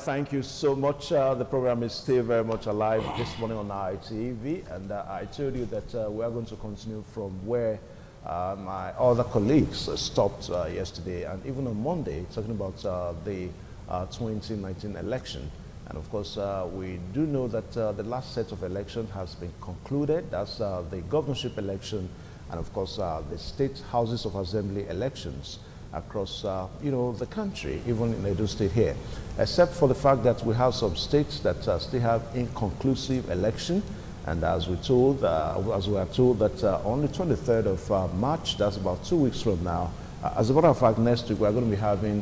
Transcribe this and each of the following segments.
thank you so much. The program is still very much alive this morning on ITV, and I told you that we are going to continue from where my other colleagues stopped yesterday, and even on Monday, talking about the 2019 election. And of course, we do know that the last set of elections has been concluded. That's the governorship election, and of course, the state houses of assembly elections across, the country, even in Edo State here, except for the fact that we have some states that still have inconclusive election. And as we are told that on the 23rd of March, that's about 2 weeks from now, as a matter of fact, next week we're going to be having,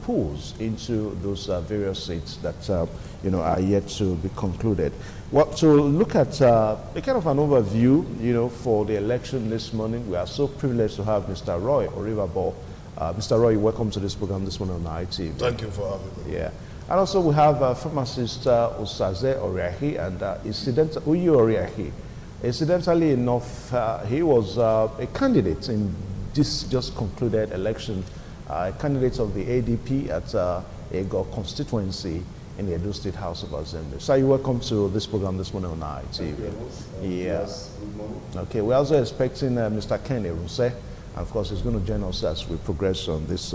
polls into those various states that, are yet to be concluded. Well, to look at a kind of an overview, for the election this morning, we are so privileged to have Mr. Roy Orivabo. Mr. Roy, welcome to this program this morning on ITV. Thank you for having me. Yeah. And also we have pharmacist Osaze Oriahi and Uyu Oriahi. Incidentally enough, he was a candidate in this just concluded election, a candidate of the ADP at Ego constituency in the Edo State House of Assembly. So you're welcome to this program this morning on ITV. Yes. Okay, we're also expecting Mr. Kenny Ruse, and of course he's going to join us as we progress on this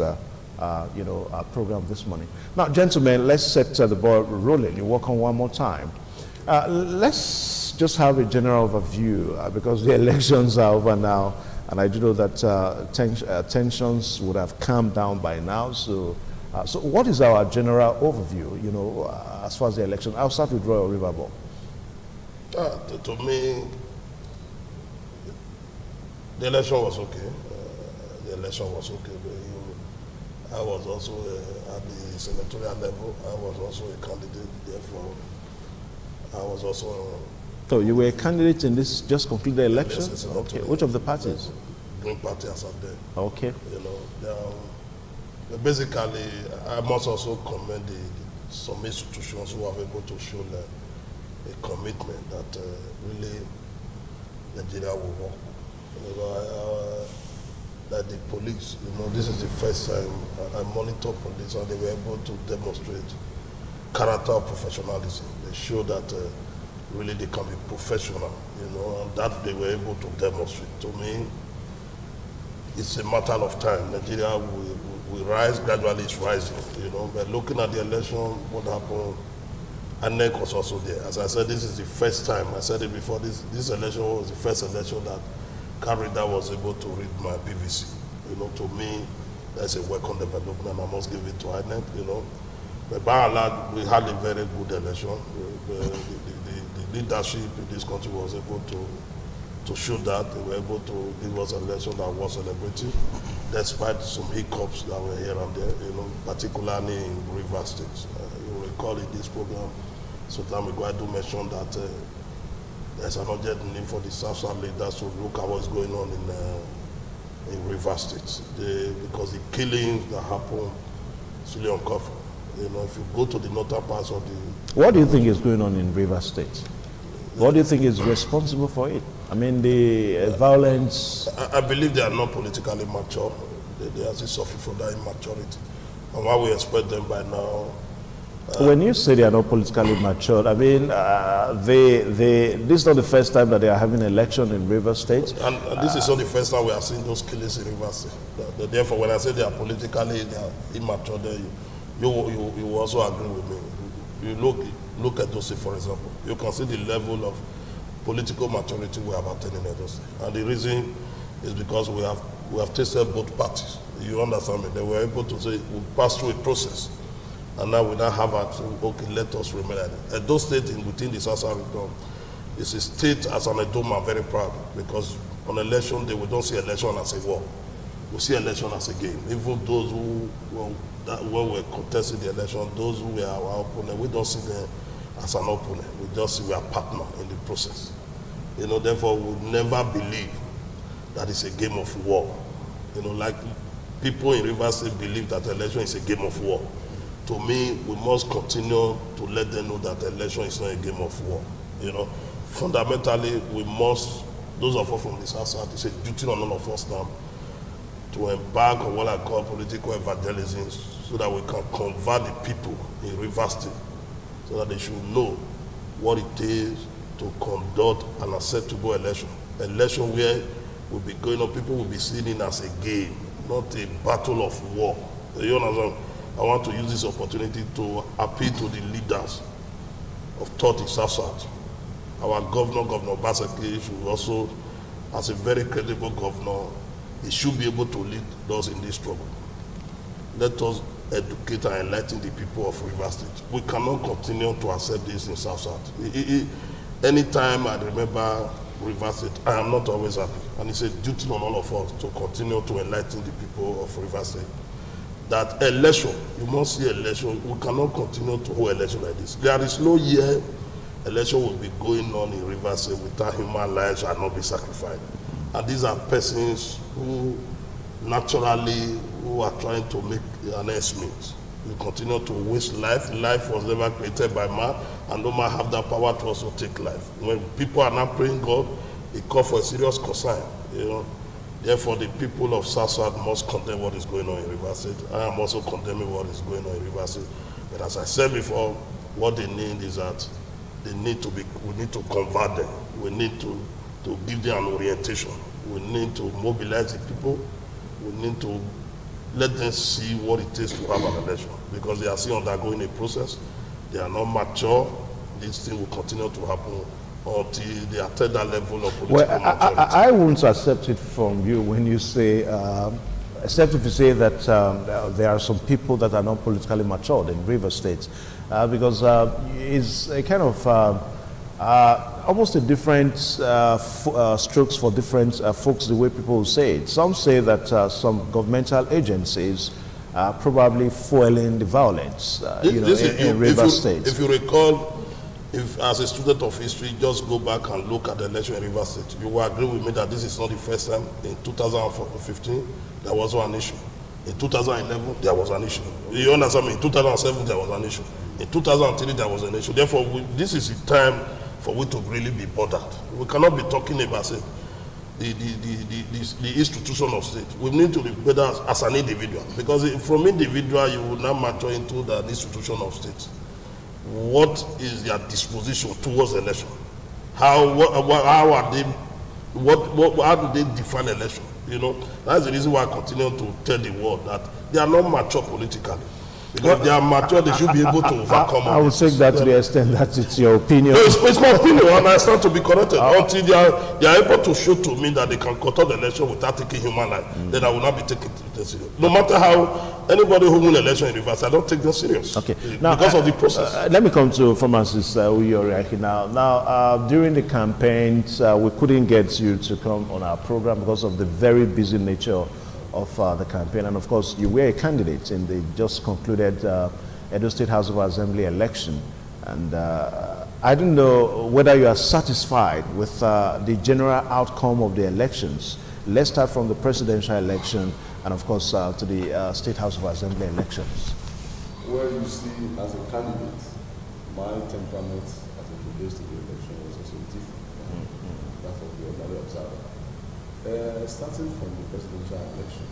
program this morning. Now, gentlemen, let's set the ball rolling. You're welcome one more time. Let's just have a general overview because the elections are over now, and I do know that tensions would have calmed down by now. So what is our general overview, as far as the election? I'll start with Roy Orivabo. To me, the election was okay. I was also at the senatorial level. I was also a candidate. Therefore, I was also. So you were a candidate in this just concluded election? Yes, okay. Which of the parties? Green Party as of there. Okay. Basically, I must also commend some institutions who are able to show a commitment that really Nigeria will work. That the police, this is the first time I monitor police and they were able to demonstrate character of professionalism. They show that really they can be professional, and that they were able to demonstrate. To me, it's a matter of time. Nigeria will rise, gradually it's rising, But looking at the election, what happened, ANEC was also there. As I said, this is the first time, I said it before, this election was the first election that Carida was able to read my PVC. To me, that's a welcome development. I must give it to INEC, But by and large, we had a very good election. The leadership in this country was able to show that. They were able to give us an election that was celebrated, despite some hiccups that were here and there, particularly in Rivers State. You recall in this program, some time ago, I do mention that there's an urgent need for the South leaders to look at what's going on in Rivers State. Because the killings that happen is really uncovered. If you go to the northern parts of the... What do you think is going on in Rivers State? What do you think is responsible for it? I mean, the violence... I believe they are not politically mature. They are still suffering from that immaturity. And what we expect them by now... when you say they are not politically matured, I mean, this is not the first time that they are having an election in Rivers State. And this is not the first time we are seeing those killings in Rivers State. Therefore, when I say they are politically immature, you will also agree with me. You look at those, for example, you can see the level of political maturity we have attained in Edo State. And the reason is because we have tested both parties. You understand me? They were able to say, we passed through a process. And now we now have okay, let us remember that. Edo State within the Southern region is a state as an Edo man very proud because on election day we don't see election as a war. We see election as a game. Even those who were contesting the election, those who were our opponent, we don't see them as an opponent. We just see we are partner in the process. Therefore we never believe that it's a game of war. Like people in Rivers State believe that election is a game of war. To me, we must continue to let them know that the election is not a game of war. Fundamentally, we must, those of us from the South, it's a duty on all of us now to embark on what I call political evangelism so that we can convert the people in Rivers State so that they should know what it is to conduct an acceptable election. Election where will be going on, people will be seeing it as a game, not a battle of war. You understand? I want to use this opportunity to appeal to the leaders of thought in South. Our governor, Governor Obaseki, should also, as a very credible governor, he should be able to lead us in this struggle. Let us educate and enlighten the people of Rivers State. We cannot continue to accept this in South. Anytime I remember Rivers State, I am not always happy. And it's a duty on all of us to continue to enlighten the people of Rivers State. That election, you must see election, we cannot continue to hold election like this. There is no year election will be going on in Rivers State without human lives shall not be sacrificed. And these are persons who naturally, who are trying to make an ends meet. We continue to waste life. Life was never created by man, and no man have that power to also take life. When people are not praying God, it calls for a serious concern, you know. Therefore, the people of South must condemn what is going on in Rivers State. I am also condemning what is going on in Rivers State. But as I said before, what they need is that they need to be, we need to convert them. We need to give them an orientation. We need to mobilize the people. We need to let them see what it takes to have an election, because they are still undergoing a process. They are not mature. This thing will continue to happen until they attain that level of political maturity. I won't accept it from you when you say, except if you say that there are some people that are not politically matured in Rivers State, because it's a kind of almost a different strokes for different folks, the way people will say it. Some say that some governmental agencies are probably fueling the violence in Rivers State. If you recall, if as a student of history, just go back and look at the election in Rivers State, you will agree with me that this is not the first time. In 2015, there was an issue. In 2011, there was an issue. You understand me? In 2007, there was an issue. In 2003, there was an issue. Therefore, this is the time for we to really be bothered. We cannot be talking about say, the institution of state. We need to be better as an individual, because from individual you will now mature into the institution of state. What is their disposition towards election? How do they define election? You know, that's the reason why I continue to tell the world that they are not mature politically. Because if they are mature, they should be able to overcome. I would take that to the extent that it's your opinion. No, it's my opinion, and I stand to be corrected. Until they are able to show to me that they can conduct the election without taking human life, then I will not be taking it serious. No matter how anybody who wins election in Rivers, I don't take them serious. Okay. Now, because of the process. Let me come to Francis Uyoriaki now. Now, during the campaigns, we couldn't get you to come on our program because of the very busy nature of the campaign, and of course you were a candidate in the just concluded Edo State House of Assembly election, and I don't know whether you are satisfied with the general outcome of the elections. Let's start from the presidential election and of course to the State House of Assembly elections. Well, you see, as a candidate, my temperament as it relates to the election was also different from that of the ordinary observer. Starting from the presidential election,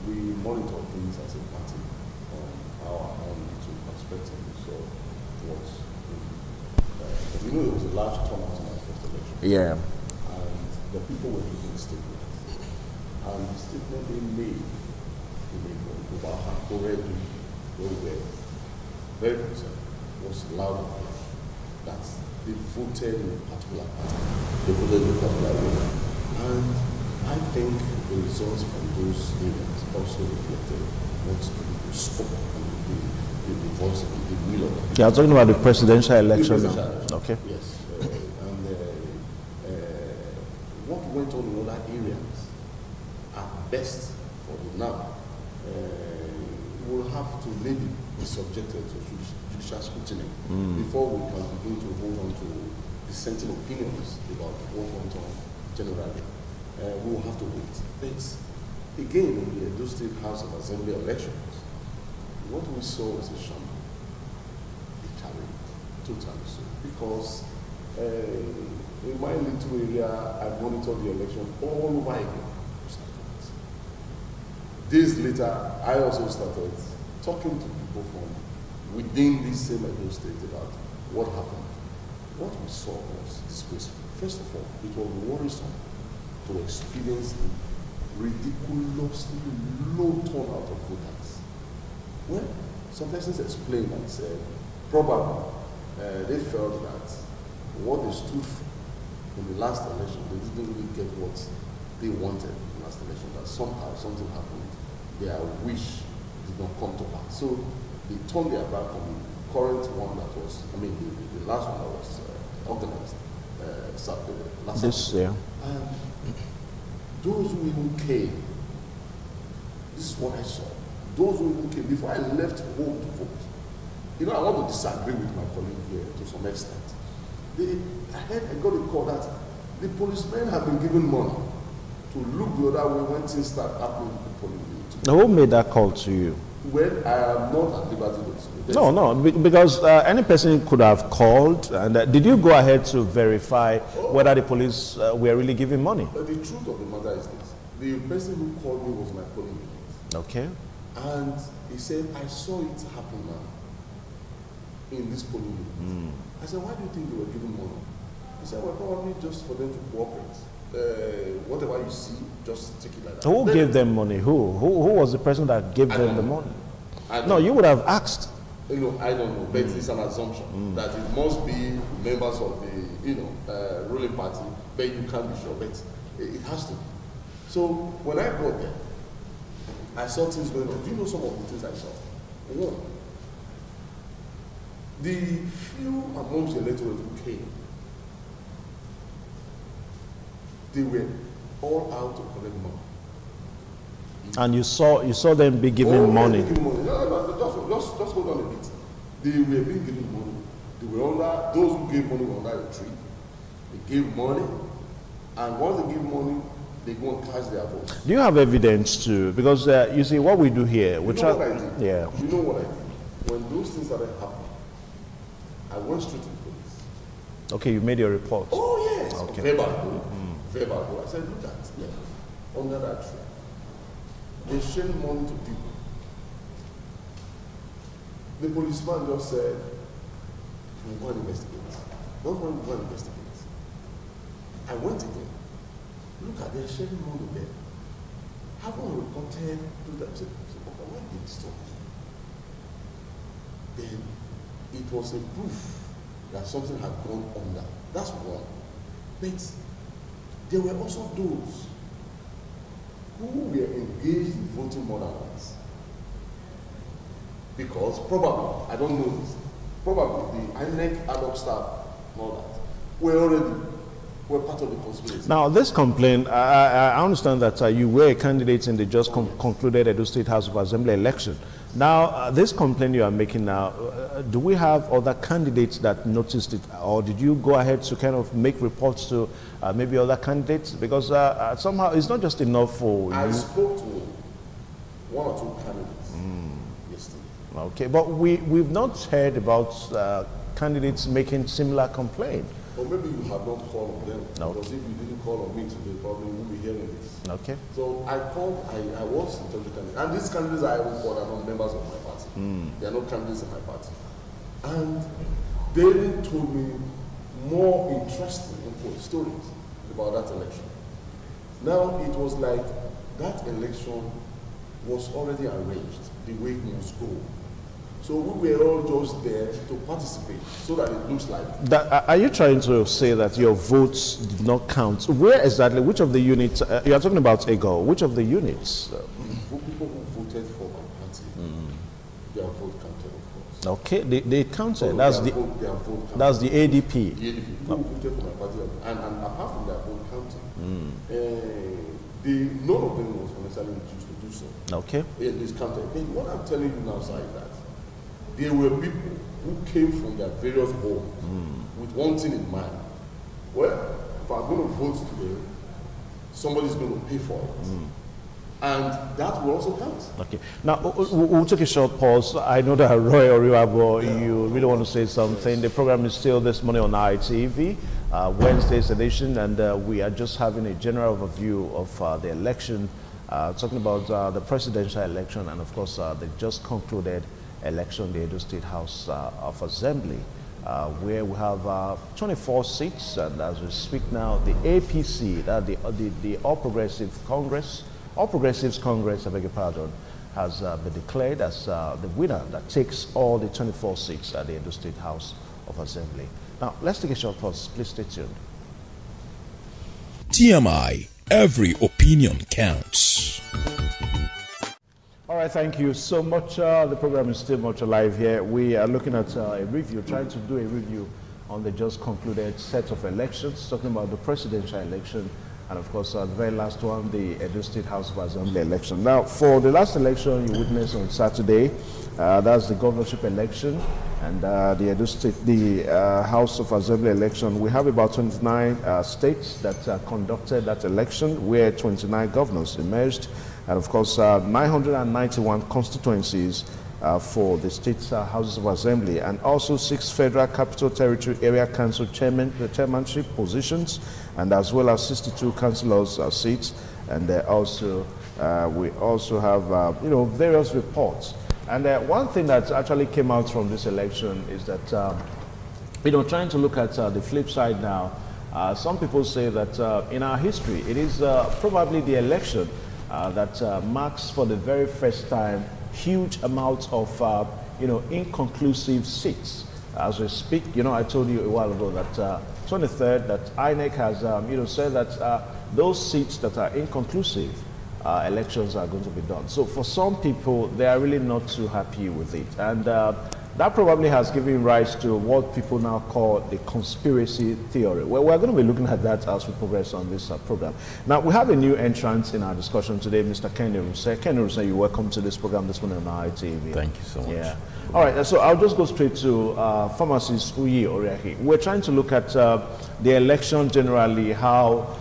we monitor things as a party on our own little perspective. So what we know it was a large turnout in our first election. Yeah. And the people were making statements. And the statement they made about how already they were very concerned was loud and clear. That they voted in a particular party. They voted in a particular way. And I think the results from those areas also reflected what the people spoke and the voice and the will of the people. Yeah, I'm talking about the presidential election. Okay. Yes. And what went on in other areas, at best for the now, will have to maybe be subjected to judicial scrutiny before we can begin to hold on to dissenting opinions about what went on generally. We will have to wait. But again, in the Edo State House of Assembly elections, what we saw was a shambles, a challenge, totally so. Because in my little area, I monitored the election all over again. days later, I also started talking to people from within this same Edo State about what happened. What we saw was disgraceful. First of all, it was worrisome to experience the ridiculously low turnout of voters. Well, some persons explained and said, probably they felt that what they stood for in the last election, they didn't really get what they wanted in the last election, that somehow something happened, their wish did not come to pass. So they turned their back on the current one that was, I mean, the last one that was organized last this year. And those who even came, this is what I saw. Those who even came, before I left home to vote, you know, I want to disagree with my colleague here to some extent. I got a call that the policemen have been given money to look the other way when things start happening to the police. Now, who made that call to you? Well, I am not at liberty to explain. No, because any person could have called. And did you go ahead to verify whether the police were really giving money? But the truth of the matter is this. The person who called me was my colleague. Okay. And he said, I saw it happen now in this polling unit. I said, why do you think they were giving money? He said, well, probably just for them to cooperate. Whatever you see, just take it like that. Who gave them money? Who was the person that gave them the money? No, you would have asked. You know, I don't know, but it's an assumption that it must be members of the, ruling party, but you can't be sure, but it has to be. So when I got there, I saw things going on. Do you know some of the things I saw? One, the few amongst the electorate who came, they were all out to collect money. And you saw them be giving money. Giving money. No, just hold on a bit. They were being given money. They were under, those who gave money were under a tree. They gave money, and once they give money, they go and cast their votes. Do you have evidence to? Because you see, what we do here, we try. What I did? Yeah. You know what I did? When those things started happening, I went straight to the police. Okay, you made your report. Oh yes. Okay. Verbal. Verbal. I said, look at it. Under that tree. They shared money to people. The policeman just said, we'll go and investigate. Don't want to go and investigate. I went again. Look at, they're sharing money there. Haven't reported to them. Said, why did this stop? Then it was a proof that something had gone under. That's one. But there were also those who were engaged in voting more than once. Because probably, I don't know this, probably the INEC ad hoc staff and all that were part of the conspiracy. Now, this complaint, I understand that you were a candidate in the just concluded Edo State House of Assembly election. Now, this complaint you are making now, do we have other candidates that noticed it, or did you go ahead to kind of make reports to maybe other candidates? Because somehow it's not just enough for I you. spoke to one or two candidates yesterday. Okay, but we've not heard about candidates making similar complaint. Or maybe you have not called on them. No. Because if you didn't call on me today, probably you won't be hearing this. Okay. So I called, I was in touch with candidates. And these candidates I even called are not members of my party. They are not candidates in my party. And they even told me more interesting stories about that election. Now it was like that election was already arranged the way it must go. So we were all just there to participate so that it looks like. Are you trying to say that your votes did not count? Where exactly, which of the units, you are talking about EGO, which of the units? For people who voted for my party, their vote counted, of course. Okay, they counted. So That's their the vote counted. that's the ADP. The ADP, people who voted for my party, and apart from their vote counting, none of them was necessarily reduced to do so. Okay. It is counted. But what I'm telling you now, sir, is that there were people who came from their various homes with one thing in mind. Well, if I'm going to vote today, somebody's going to pay for it. And that will also count. Okay. Now, we'll take a short pause. I know that Roy Oriwabo, you really want to say something. The program is still this morning on ITV, Wednesday's edition, and we are just having a general overview of the election talking about the presidential election and, of course, the just concluded election, the Edo State House of Assembly, where we have 24 seats, and as we speak now, the APC, the All Progressives Congress, I beg your pardon, has been declared as the winner that takes all the 24 seats at the Edo State House of Assembly. Now, let's take a short pause. Please stay tuned. TMI, every opinion counts. All right, thank you so much. The program is still much alive here. We are looking at a review, trying to do a review on the just concluded set of elections, talking about the presidential election, and of course, the very last one, the Edo State House of Assembly election. Now, for the last election you witnessed on Saturday, that's the governorship election, and the Edo State, the House of Assembly election. We have about 29 states that conducted that election, where 29 governors emerged, and of course, 991 constituencies for the state houses of assembly, and also 6 federal capital territory area council chairmanship positions, and as well as 62 councillors seats. And also we also have various reports. And one thing that actually came out from this election is that trying to look at the flip side now, some people say that in our history it is probably the election that marks for the very first time huge amounts of inconclusive seats. As we speak, I told you a while ago that 23rd, that INEC has said that those seats that are inconclusive elections are going to be done. So for some people, they are really not too happy with it, and that probably has given rise to what people now call the conspiracy theory. Well, we're going to be looking at that as we progress on this program. Now, we have a new entrant in our discussion today, Mr. Kenny Ruse. Kenny Ruse, you're welcome to this program this morning on ITV. Thank you so much. Yeah. All right, so I'll just go straight to pharmacist Uyi Oriahi. We're trying to look at the election generally, how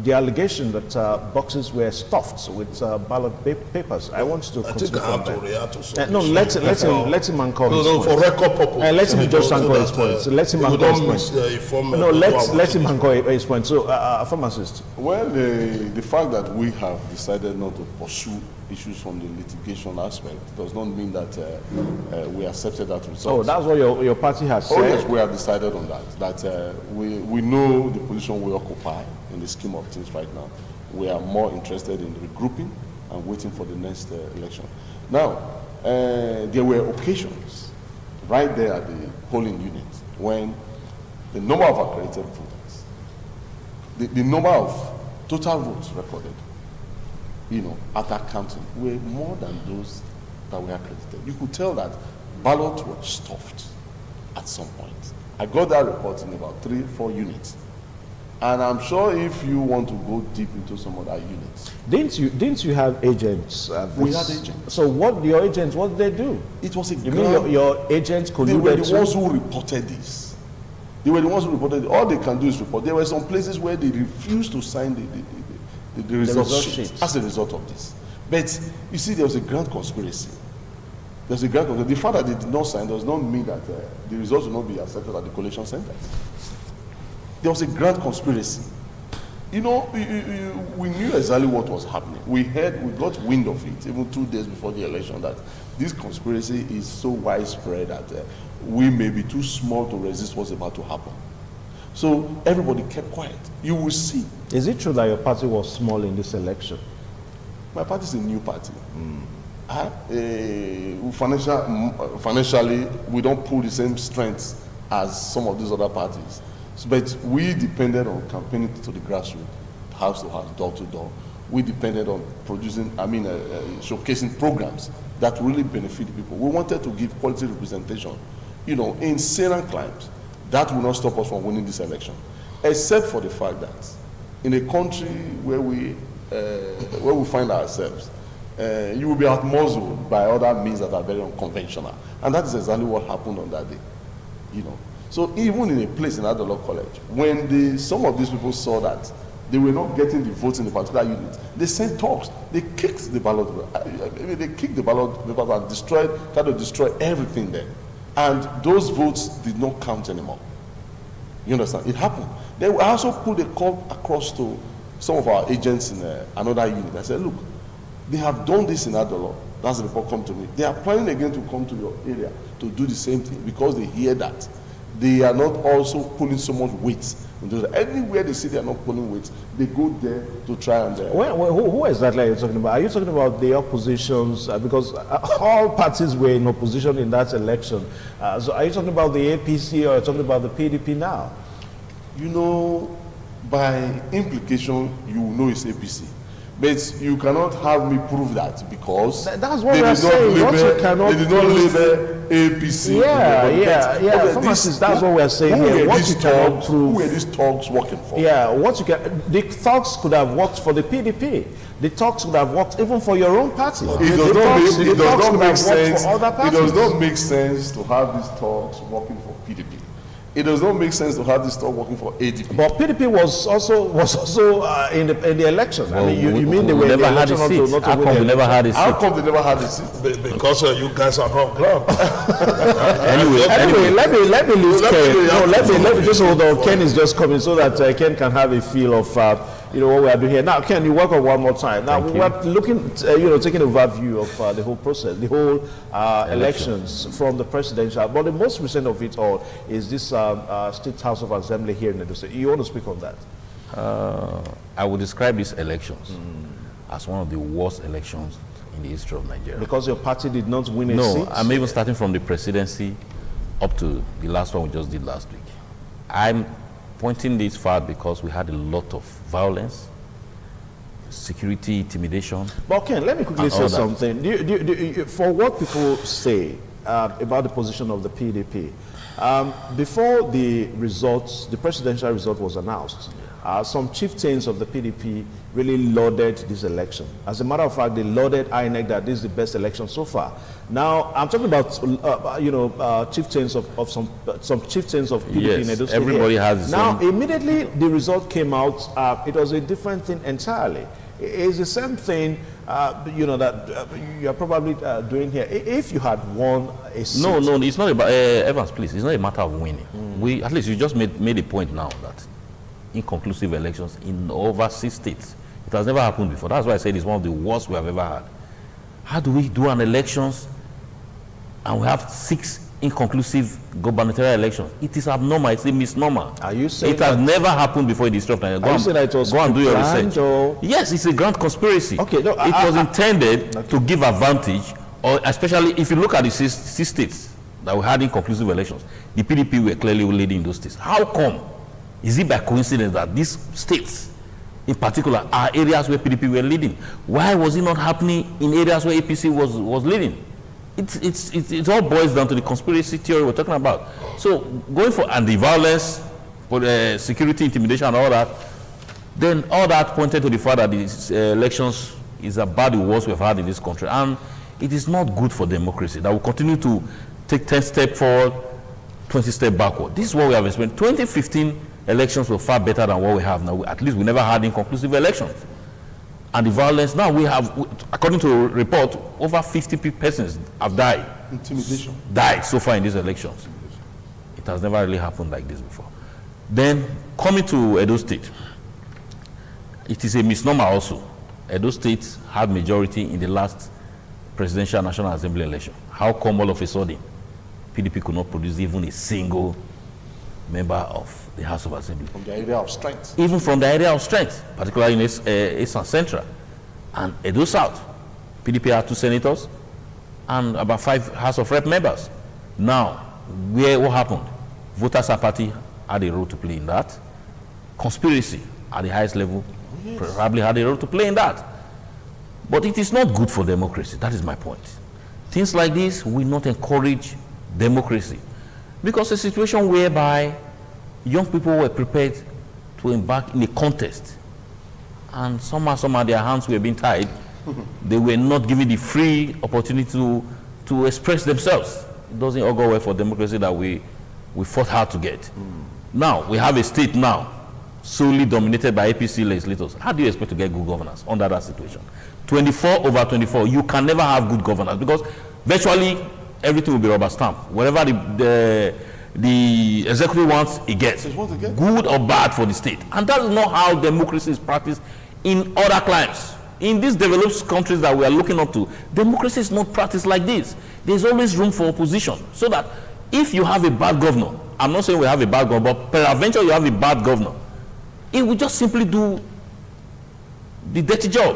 the allegation that boxes were stuffed with ballot papers. I want to. I think I have to react to something. No, let him anchor his No, for record purpose. let him just anchor his point. So let him anchor his point. No, let him anchor his point. So, pharmacist. Well, the fact that we have decided not to pursue issues from the litigation aspect does not mean that we accepted that result. Oh, that's what your party has said? Oh, yes, we have decided on that. That we know the position we occupy in the scheme of things right now. We are more interested in regrouping and waiting for the next election. Now, there were occasions right there at the polling unit when the number of accredited voters, the number of total votes recorded, after counting, were more than those that were accredited. You could tell that ballots were stuffed at some point. I got that report in about 3-4 units. And I'm sure if you want to go deep into some other units. Didn't you have agents? We had agents. So what your agents, what did they do? It was a You mean your agents colluded? They were the ones who reported this. They were the ones who reported it. All they can do is report. There were some places where they refused to sign the result sheet as a result of this. But you see, there was a grand conspiracy. There's a grand conspiracy. The fact that they did not sign does not mean that the results will not be accepted at the collation center. There was a grand conspiracy. We knew exactly what was happening. We got wind of it even 2 days before the election, that this conspiracy is so widespread that we may be too small to resist what's about to happen. So everybody kept quiet. You will see. Is it true that your party was small in this election? My party is a new party. Financially, we don't pull the same strengths as some of these other parties. But we depended on campaigning to the grassroots, house to house, door to door. We depended on showcasing programs that really benefit people. We wanted to give quality representation, in salient climes. That will not stop us from winning this election, except for the fact that in a country where we find ourselves, you will be outmuzzled by other means that are very unconventional, and that is exactly what happened on that day. So even in a place in Adelaide College, when some of these people saw that they were not getting the votes in the particular unit, they sent talks. They kicked the ballot. They kicked the ballot papers and tried to destroy everything there. And those votes did not count anymore. You understand? It happened. They also put a call across to some of our agents in another unit. I said, look, they have done this in Adolo. That's the report come to me. They are planning again to come to your area to do the same thing because they hear that. They are not also pulling so much weight. Anywhere they see they are not pulling weight, they go there to try and... who exactly are you talking about? Are you talking about the oppositions? Because all parties were in opposition in that election. So are you talking about the APC or are you talking about the PDP now? You know, by implication, you know it's APC. But you cannot have me prove that because that's what we're saying. They did not label APC. Yeah. That's what we're saying here. What you cannot prove. Who were these talks working for? Yeah, the talks could have worked for the PDP. The talks could have worked even for your own party. It does not make sense to have these talks working for PDP. It does not make sense to have this talk working for ADP. But PDP was also in the election. Well, I mean, you mean they were never had a seat? How come they never had a seat? How come they never had a seat? Because you guys are not club. Anyway, let me leave Ken. No, let me just hold on. Ken is just coming so that Ken can have a feel of what we are doing here. Now, Ken, you welcome one more time. Now, we're looking, taking an overview of the whole process, the whole elections from the presidential. But the most recent of it all is this State House of Assembly here in Edo State. You want to speak on that? I would describe these elections as one of the worst elections in the history of Nigeria. Because your party did not win a seat? No, I'm even starting from the presidency up to the last one we just did last week. I'm pointing this forward because we had a lot of violence, security, intimidation. But Ken, let me quickly say something. For what people say about the position of the PDP, before the results, the presidential result was announced, some chieftains of the PDP really lauded this election. As a matter of fact, they lauded INEC that this is the best election so far. Now, I'm talking about, chieftains of some chieftains of PDP in Edo State. Everybody has the now, same. immediately the result came out, it was a different thing entirely. It's the same thing, that you're probably doing here. If you had won a seat. No, it's not about, Evans, please, it's not a matter of winning. At least you just made a point now that inconclusive elections in over 6 states. It has never happened before. That's why I said it's one of the worst we have ever had. How do we do an elections and we have 6 inconclusive gubernatorial elections? It is abnormal. It's a misnomer. Are you saying it has never happened before in the history of Nigeria? Go and do your research. Or? Yes, it's a grand conspiracy. Okay, no, it was intended to give advantage, or especially if you look at the 6 states that we had inconclusive elections, the PDP were clearly leading those states. How come? Is it by coincidence that these states in particular are areas where PDP were leading? Why was it not happening in areas where APC was leading? It all boils down to the conspiracy theory we're talking about. So going for and the violence, for the security, intimidation, and all that, then all that pointed to the fact that these elections is about the worst we've had in this country, and it is not good for democracy. That will continue to take 10 steps forward, 20 steps backward. This is what we have experienced. 2015 elections were far better than what we have now. At least we never had inconclusive elections. And the violence, now we have, according to a report, over 50 persons have died. Intimidation. Died so far in these elections. It has never really happened like this before. Then, coming to Edo State, it is a misnomer also. Edo State had majority in the last presidential National Assembly election. How come all of a sudden PDP could not produce even a single member of the House of Assembly? From the area of strength. Even from the area of strength, particularly in Eastern Central and Edo South. PDP had 2 senators and about 5 House of Rep members. Now, what happened? Voters Party had a role to play in that. Conspiracy at the highest level probably had a role to play in that. But it is not good for democracy. That is my point. Things like this will not encourage democracy. Because a situation whereby young people were prepared to embark in a contest, and somehow their hands were being tied, they were not given the free opportunity to express themselves. It doesn't all go well for democracy that we fought hard to get. Now, we have a state now solely dominated by APC legislators. How do you expect to get good governance under that situation? 24/24, you can never have good governance because virtually everything will be rubber stamp. Wherever the executive wants, he gets. It's what he gets. Good or bad for the state. And that's not how democracy is practiced in other climes. In these developed countries that we are looking up to, democracy is not practiced like this. There's always room for opposition. So that if you have a bad governor, I'm not saying we have a bad governor, but peradventure you have a bad governor, he will just simply do the dirty job.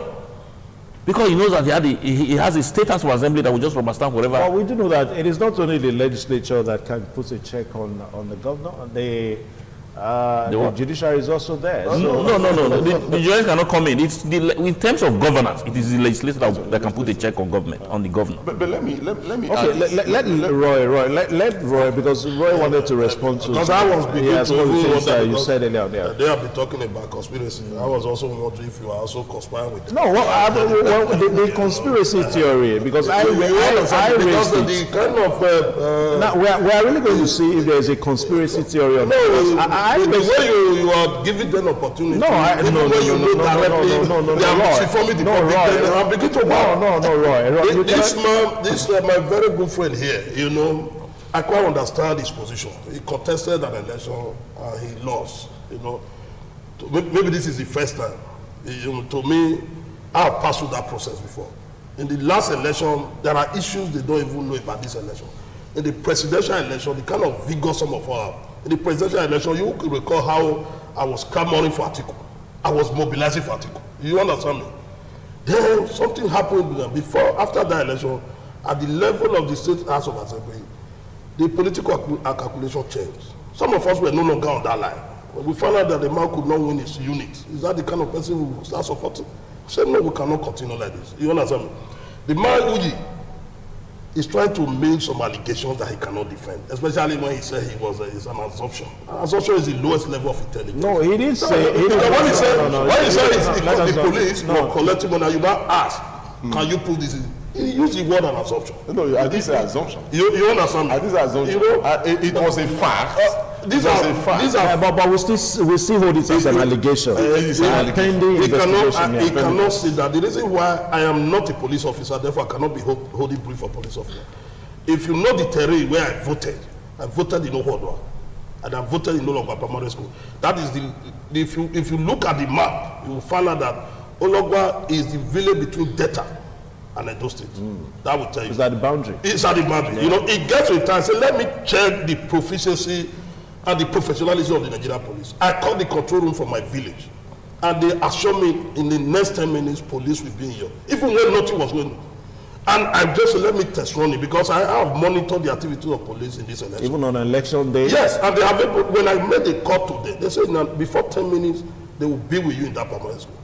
Because he knows that he has a state house of assembly that will just rubber stamp whatever. Well, we do know that it is not only the legislature that can put a check on the governor. The judiciary is also there. No. The judiciary cannot come in. It's in terms of governance, it is the legislature that can put a check on government, on the governor. But let me. Okay, let Roy, because Roy wanted to respond to. Because I was beginning to things that you said earlier. They have been talking about conspiracy. I was also wondering if you are also conspiring with them. No, the conspiracy theory, because I raised it. The kind of Now we are really going to see if there is a conspiracy theory or not. the way you are giving them opportunity. No, Roy. This my very good friend here, you know, I quite understand his position. He contested an election and he lost, you know. Maybe this is the first time. To me, I have passed through that process before. In the last election, there are issues they don't even know about this election. In the presidential election, the kind of vigor some of our, in the presidential election, you could recall how I was clamoring for Atiku. I was mobilizing for Atiku. You understand me? Then something happened before, after that election, at the level of the State House of Assembly, the political calculation changed. Some of us were no longer on that line. When we found out that the man could not win his unit, is that the kind of person who will start supporting? I said, no, we cannot continue like this. You understand me? The man, Uji, is trying to make some allegations that he cannot defend, especially when he said it's an assumption. An assumption is the lowest level of intelligence. No, he didn't say. When he said the police were collecting money, you now ask, can you prove this? He used the word an assumption. No, this is an assumption. You understand? This is an assumption. You know, it was a fact. These are but we still hold it as an allegation. Pending investigation. He cannot say that. The reason why I am not a police officer, therefore I cannot be holding brief for police officer. If you know the terrain where I voted in Ohodwa, and I voted in Ologba Primary School. That is if you look at the map, you will find out that Ologba is the village between Delta and Edo State. That will tell you. Is that the boundary? It's at the boundary. Yeah. You know, it gets to a time, say, let me check the proficiency and the professionalism of the Nigerian police. I called the control room from my village, and they assured me in the next 10 minutes, police will be here. Even when nothing was going on. And I just said, let me test run it, because I have monitored the activities of police in this election. Even on election day? Yes, and they have, when I made a call today, they said, now, before 10 minutes, they will be with you in that primary school.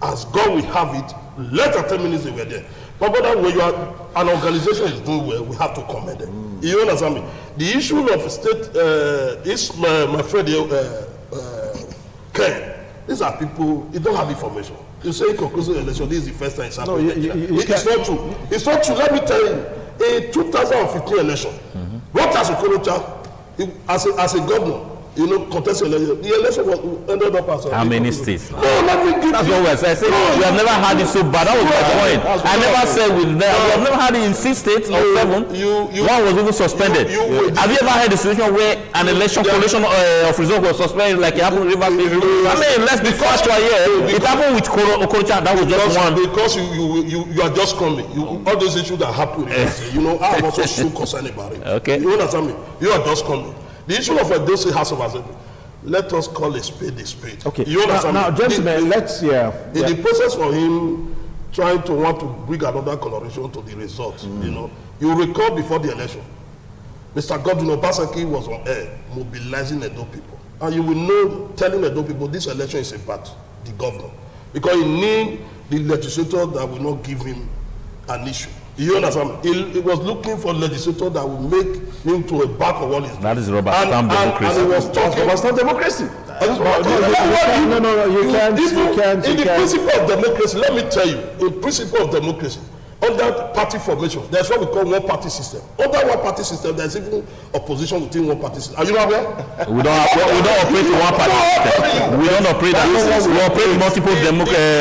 As God will have it, less than 10 minutes they were there. But when you are, an organization is doing well, we have to commend them. You understand me? The issue of state is my friend Ken. These are people, you don't have information. You say conclusive election, this is the first time it's happening. It's not true. It's not true. Let me tell you, in 2015 election, what has Okorocha, as a governor, you know, contested election, the election was ended up as a... How many states? No, let me give That's you. what we're saying. We have never had it so bad. That was my point. I never said we have never had it in 6 states or 7. One was even suspended. Have you ever had a situation where an election collation of results was suspended like it happened in Rivers State? I mean, let's be factual here. It happened with Okorocha. That was just one. Because you are just coming. All those issues that happen, you know, I am also so concerned about it. Okay. You understand me? You are just coming. The issue of a State House of Assembly, let us call a spade a spade. Okay. You understand? Now, gentlemen, let's hear. In the process for him trying to want to bring another coloration to the result, you know, you recall before the election, Mr. Godwin Obaseki was on air mobilizing Edo people. And you will know, telling Edo people this election is about the governor. Because he needs the legislator that will not give him an issue. You understand? He was looking for legislator that will make him to a back of what is. That is Robert Stamp democracy. And he was talking about Stamp democracy. No, you can't. In the principle of democracy, let me tell you, in principle of democracy, under party formation, there's what we call one-party system. Under one-party system, there's even opposition within one-party system. Are you not aware? We don't operate in one party system. We don't operate that. We operate multiple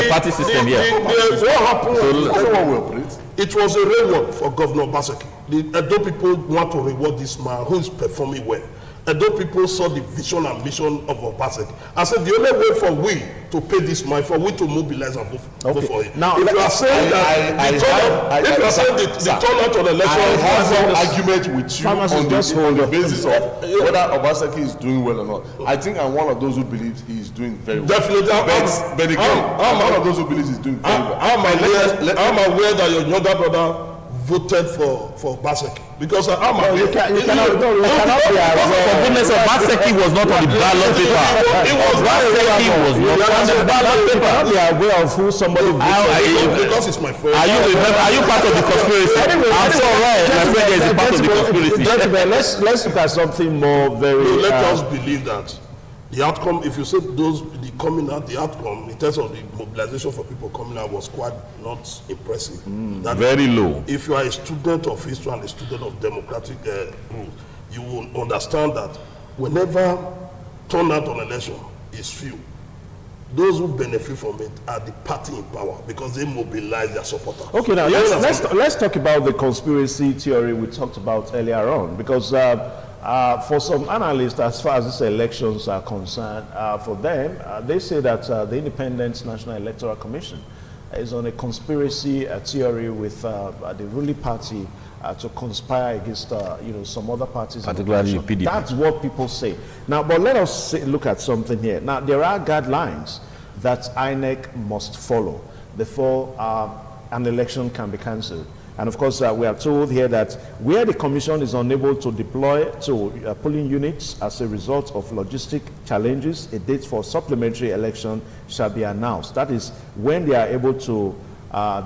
party system here. What happened? Everyone will operate. It was a reward for Governor Obaseki. The Edo people want to reward this man who is performing well. Edo people saw the vision and mission of Obaseki. I said the only way for we to pay this money, for we to mobilize and vote for it. Now, if you are saying that the turnout on election, I have no argument with you on the basis of whether Obaseki is doing well or not. I think I'm one of those who believes he is doing very well. Definitely. But again, I'm one of those who believes he's doing very well. I'm aware that your younger brother voted for Obaseki because I'm aware. You cannot be aware. For goodness sake, Obaseki was not on the ballot paper. Obaseki was not on the ballot paper. You cannot be aware of who somebody voted. Because it's my friend. Are you part of the conspiracy? I'm so right. My friend is a part of the conspiracy. Gentlemen, let's look at something more very. Let us believe that the outcome, if you say the coming out, the outcome in terms of the mobilization for people coming out was quite not impressive. Very low. If you are a student of history and a student of democratic rules, you will understand that whenever turnout on election is few, those who benefit from it are the party in power because they mobilize their supporters. Okay, now let's talk about the conspiracy theory we talked about earlier on, because for some analysts, as far as these elections are concerned, for them, they say that the Independent National Electoral Commission is on a conspiracy theory with the ruling party to conspire against some other parties, particularly PDP. That's what people say. Now, but let us look at something here. Now, there are guidelines that INEC must follow before an election can be cancelled. And of course, we are told here that where the Commission is unable to deploy to polling units as a result of logistic challenges, a date for supplementary election shall be announced. That is when they are able to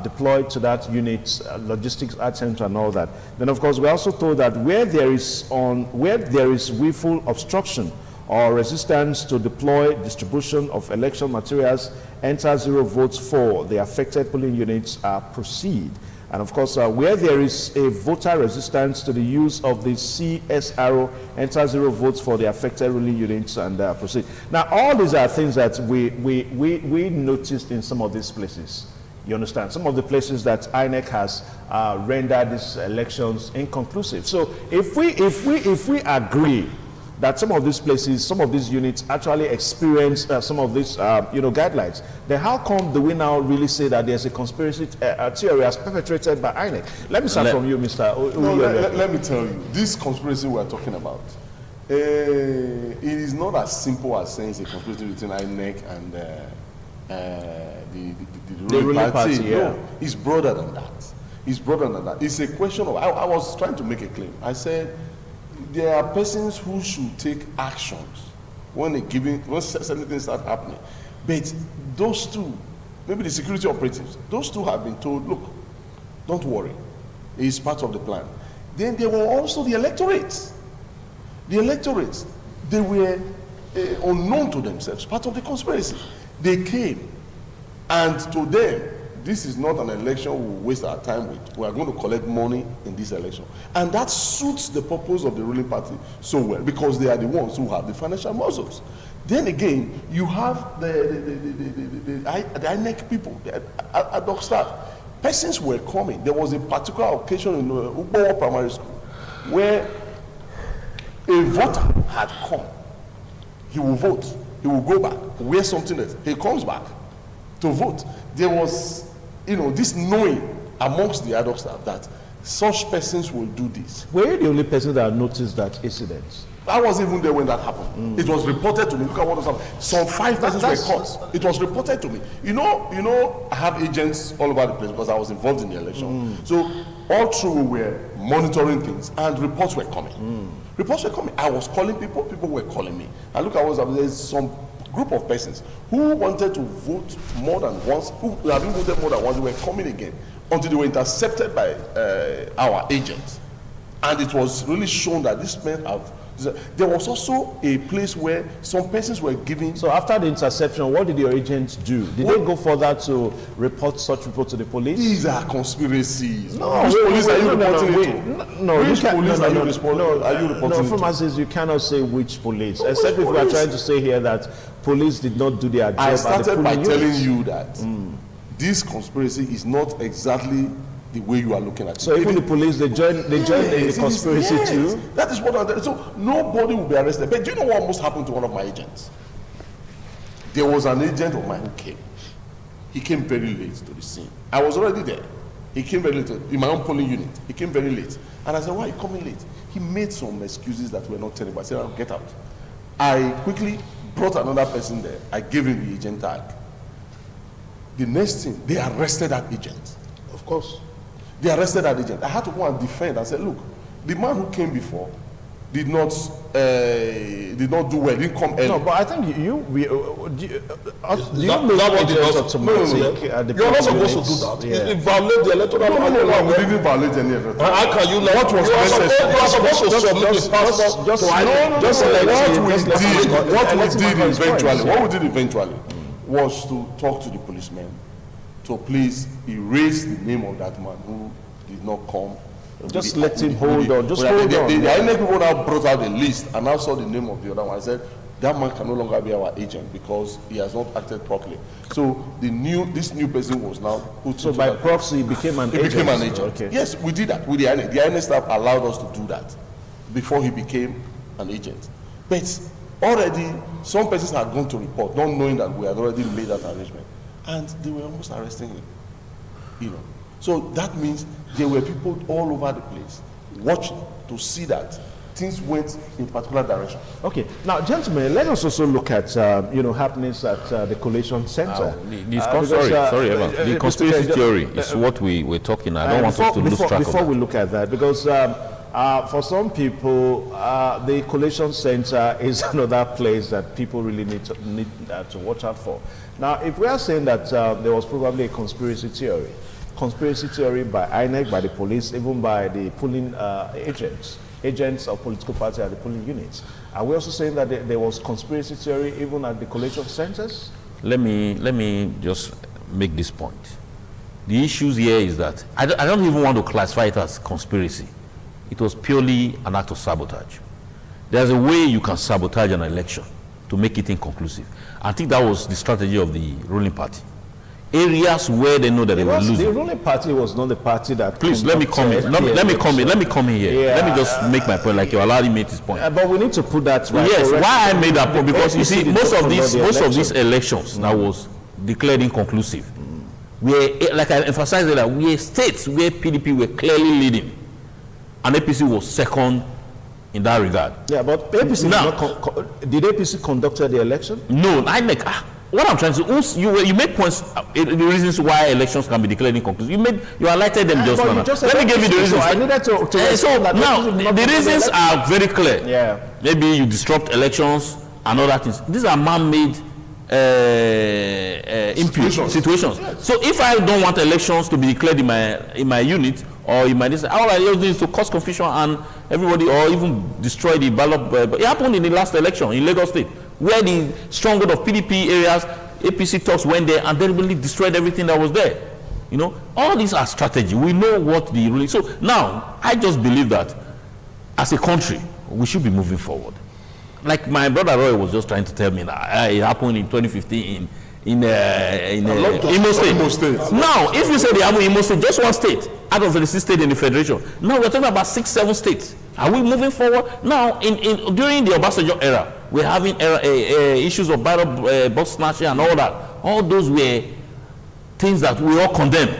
deploy to that unit, logistics attempt and all that. Then, of course, we are also told that where there is willful obstruction or resistance to deploy distribution of election materials, enter 0 votes for the affected polling units proceed. And of course, where there is a voter resistance to the use of the CSRO, enter 0 votes for the affected ruling units and proceed. Now, all these are things that we noticed in some of these places. You understand? Some of the places that INEC has rendered these elections inconclusive. So, if we agree that some of these places, some of these units actually experience some of these, guidelines, then how come do we now really say that there's a conspiracy theory as perpetrated by INEC? Let me start from you, Mr. Let me tell you, this conspiracy we're talking about, it is not as simple as saying it's a conspiracy between INEC and the ruling party. Yeah. No, it's broader than that. It's broader than that. It's a question of, I was trying to make a claim. I said, there are persons who should take actions when certain things start happening. But those two, maybe the security operatives, those two have been told, look, don't worry, it's part of the plan. Then there were also the electorates. The electorates, they were unknown to themselves, part of the conspiracy. They came, and to them, this is not an election we'll waste our time with. We are going to collect money in this election. And that suits the purpose of the ruling party so well, because they are the ones who have the financial muscles. Then again, you have the INEC people, the ad hoc staff. Persons were coming. There was a particular occasion in Ubowo Primary School where a voter had come. He will vote. He will go back, wear something else. He comes back to vote. There was, this knowing amongst the ad hoc staff that such persons will do this. Were you the only person that noticed that incident? I wasn't even there when that happened. It was reported to me. Look at what was happening. Some 5 persons were caught. It was reported to me. You know, I have agents all over the place because I was involved in the election. So all through we were monitoring things, and reports were coming. Reports were coming. I was calling people. People were calling me. And look at what's happening. There's some group of persons who wanted to vote more than once, who have been voted more than once. They were coming again until they were intercepted by our agents. And it was really shown that these men have. There was also a place where some persons were giving. So after the interception, what did your agents do? Did they go further to report such report to the police? These are conspiracies. No, which police are you reporting it to? No, which police are you reporting it to? Pharmacists, you cannot say which police. Except if we are trying to say here that police did not do their job. I started by telling you that this conspiracy is not exactly the way you are looking at it. So even the police, they join in the conspiracy too? That is what I'm telling you. So nobody will be arrested. But do you know what almost happened to one of my agents? There was an agent of mine who came. He came very late to the scene. I was already there. He came very late in my own polling unit. He came very late. And I said, why are you coming late? He made some excuses that were not tenable. I said, I'll get out. I quickly brought another person there. I gave him the agent tag. The next thing, they arrested that agent. Of course. They arrested that agent. I had to go and defend. I said, look, the man who came before did not do well, didn't come early. No, but I think do you make that it automatic at the You're not polling supposed to do units? that. Yeah. It violates the electoral law. We didn't violate any of it. How can you not? What was you are necessary? supposed to submit the passport just to INEC. What we did eventually was to talk to the policemen to please erase the name of that man who did not come. Just let him hold on. Just hold on. The INEC people now brought out a list and now saw the name of the other one. I said, that man can no longer be our agent because he has not acted properly. So this new person was now put. So by proxy, he became an agent. He became an agent. Okay. Yes, we did that with the INEC. The INEC staff allowed us to do that before he became an agent. But already, some persons had gone to report, not knowing that we had already made that arrangement, and they were almost arresting him. You know. So that means there were people all over the place watching to see that things went in a particular direction. Okay. Now, gentlemen, let us also look at happenings at the Collation Center. Sorry, Evans. The conspiracy theory is what we're talking. I don't want us to lose track of that. Before we look at that, because for some people, the Collation Center is another place that people really need to watch out for. Now, if we are saying that there was probably a conspiracy theory by INEC, by the police, even by the polling agents of political parties at the polling units. Are we also saying that there was conspiracy theory even at the collation centers? Let me just make this point. The issues here is that I don't even want to classify it as conspiracy. It was purely an act of sabotage. There's a way you can sabotage an election to make it inconclusive. I think that was the strategy of the ruling party. Areas where they know that they were losing. The ruling party was not the party that. Please let me come in. Let me come in here. Yeah. Let me just make my point, like you already made this point. But we need to put that right. Yes, why I made that point, because you see, most of these elections that was declared inconclusive, like I emphasized earlier, we are states where PDP were clearly leading, and APC was second in that regard. Yeah, but APC did APC conducted the election? No, what I'm trying to say, you make points, the reasons why elections can be declared inconclusive. You highlighted them just now. Let me give you the reasons. So I needed to so now, the reasons are very clear. Yeah. Maybe you disrupt elections and other things. These are man-made situations. Yes. So if I don't want elections to be declared in my unit or in my district, all I just need is to cause confusion and everybody, or even destroy the ballot. But it happened in the last election in Lagos State, where the stronghold of PDP areas, APC talks went there and deliberately destroyed everything that was there. You know, all these are strategy. We know what the ruling. So now, I just believe that as a country, we should be moving forward. Like my brother Roy was just trying to tell me that it happened in 2015 in Imo State. Now, if you say they happened in Imo State, just one state out of the 6 states in the federation. Now we're talking about 6, 7 states. Are we moving forward? Now, during the Obasanjo era, we're having issues of ballot box snatching and all that. All those were things that we all condemn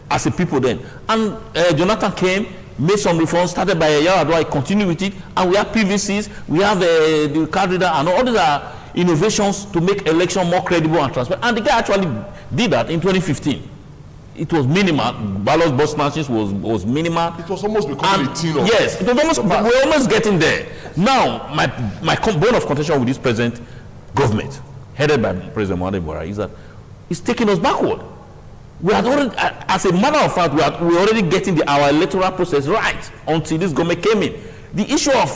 as a people then. And Jonathan came, made some reforms, started by Yar'Adua, continued with it, and we have PVCs, we have the card reader, and all these are innovations to make election more credible and transparent. And the guy actually did that in 2015. It was minimal. Ballot box snatching was minimal. It was almost becoming a thing of. Yes, it was almost. We're almost getting there. Now, my bone of contention with this present government, headed by President Muhammadu Buhari, is that it's taking us backward. We had already, as a matter of fact, we're already getting our electoral process right until this government came in. The issue of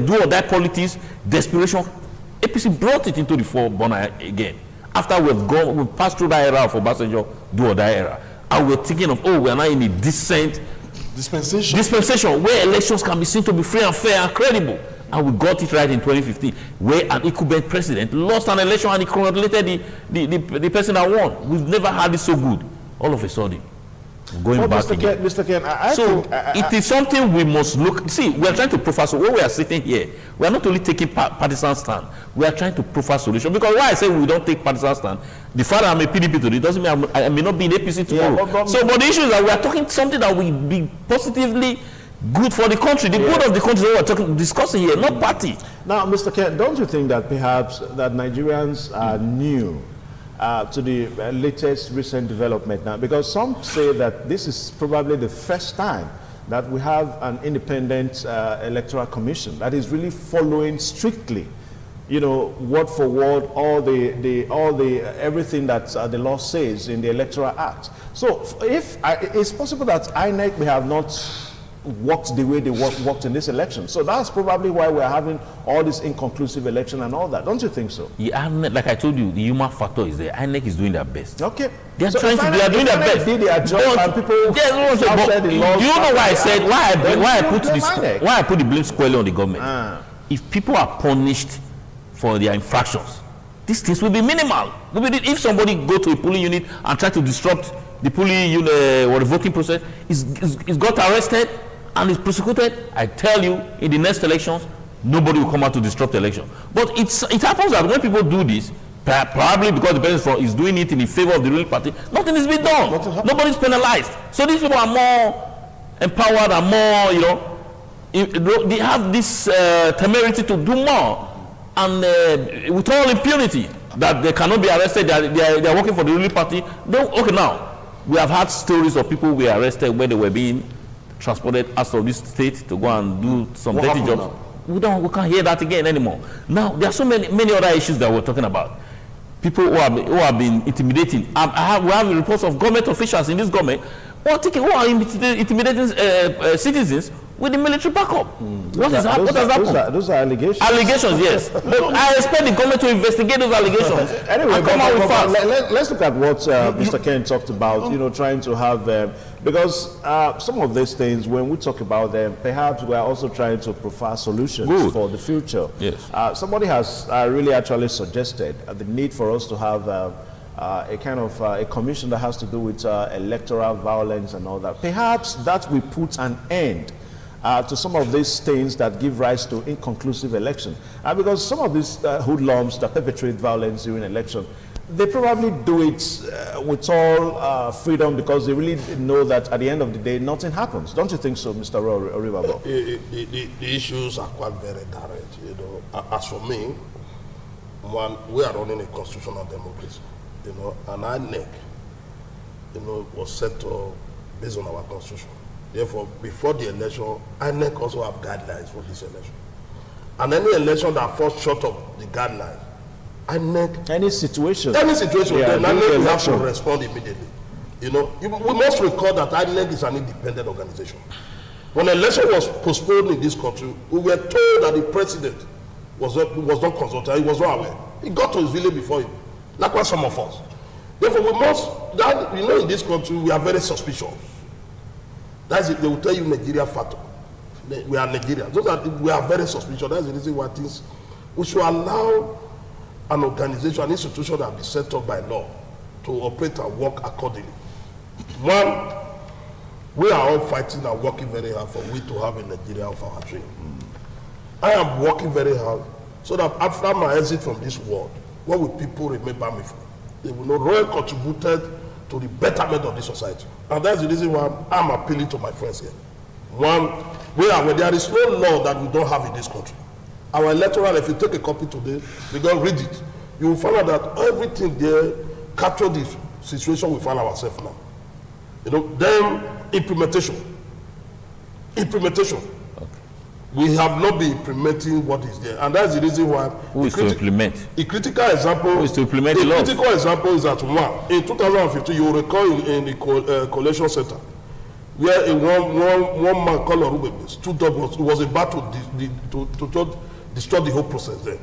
do or die politics, desperation, APC brought it into the foreburner again. After we've passed through that era of Obasanjo, do or die era, and we're thinking of, we are now in a dispensation where elections can be seen to be free and fair and credible. And we got it right in 2015, where an incumbent president lost an election and he congratulated the person that won. We've never had it so good. All of a sudden, going Well, back Mr. again. Ken, Mr. Ken, I So think it is something we must look. See, we are trying to profile. So when we are sitting here, we are not only taking partisan stand. We are trying to profile solution. Because why I say we don't take partisan stand, the fact that I'm a PDP today doesn't mean I may not be in APC tomorrow. but but the issue is that we are talking something that will be positively good for the country, the good of the country that we are discussing here, not party. Now, Mr. Ken, don't you think that perhaps that Nigerians are new to the latest recent development now? Because some say that this is probably the first time that we have an independent electoral commission that is really following strictly, you know, word for word, all the everything that the law says in the Electoral Act. So, if it's possible that INEC may have not worked the way they worked in this election, so that's probably why we're having all this inconclusive election and all that. Don't you think so? Yeah, like I told you, the human factor is there. INEC is doing their best. Okay. They are So trying if to. INEC They are doing their best. did their job But- and people yes, no, but outside the laws. do you know why I said why I put blame this INEC. why I put the blame squarely on the government? Ah. If people are punished for their infractions, these things will be minimal. If somebody go to a polling unit and try to disrupt the polling unit or the voting process, is got arrested and is prosecuted, I tell you, in the next elections, nobody will come out to disrupt the election. But it happens that when people do this, probably because the person is doing it in the favor of the ruling party, nothing is being done. Nobody's penalized. So these people are more empowered and more, you know, they have this temerity to do more, and with all impunity, that they cannot be arrested. They are working for the ruling party. Okay, now we have had stories of people who were arrested where they were being transported out of this state to go and do some dirty jobs. We can't hear that again anymore. Now there are so many other issues that we're talking about. People who have been intimidating. We have reports of government officials in this government who are intimidating citizens with the military backup. What has happened? Those are allegations. Allegations, yes. But I expect the government to investigate those allegations. Anyway, and come out with facts. let's look at what Mr. Ken talked about, you know, trying to have, because some of these things, when we talk about them, perhaps we are also trying to provide solutions for the future. Yes. Somebody has really actually suggested the need for us to have a kind of a commission that has to do with electoral violence and all that. Perhaps that will put an end to some of these things that give rise to inconclusive election. Because some of these hoodlums that perpetrate violence during election, they probably do it with all freedom because they really know that at the end of the day, nothing happens. Don't you think so, Mr. Oribabo? The issues are quite very direct, you know. As for me, one, we are running a constitutional democracy, you know, and INEC, you know, was set based on our constitution. Therefore, before the election, INEC also have guidelines for this election. And any election that falls short of the guidelines, INEC, Any situation, then during INEC the will have to election. respond immediately. You know, we must recall that INEC is an independent organization. When the election was postponed in this country, we were told that the president was not consulted, he was not aware. He got to his village before him, likewise some of us. Therefore, we must, you know, in this country, we are very suspicious. That's it, they will tell you Nigeria factor. We are Nigerians. We are very suspicious. That's the reason why things, we should allow an organization, an institution that is set up by law to operate and work accordingly. One, we are all fighting and working very hard for we to have a Nigeria of our dream. I am working very hard so that after my exit from this world, what will people remember me for? They will know Royal contributed to the betterment of this society. And that's the reason why I'm appealing to my friends here. One, where there is no law that we don't have in this country. Our electoral, if you take a copy today, you go read it, you will find out that everything there capture the situation we find ourselves now. You know, then implementation. We have not been implementing what is there, and that's the reason why. Who is to implement? A critical example. Who is to implement the laws? A critical example is that in 2015, you will recall in the collation center, where one man called Orubebe stood up, was about to destroy the whole process then.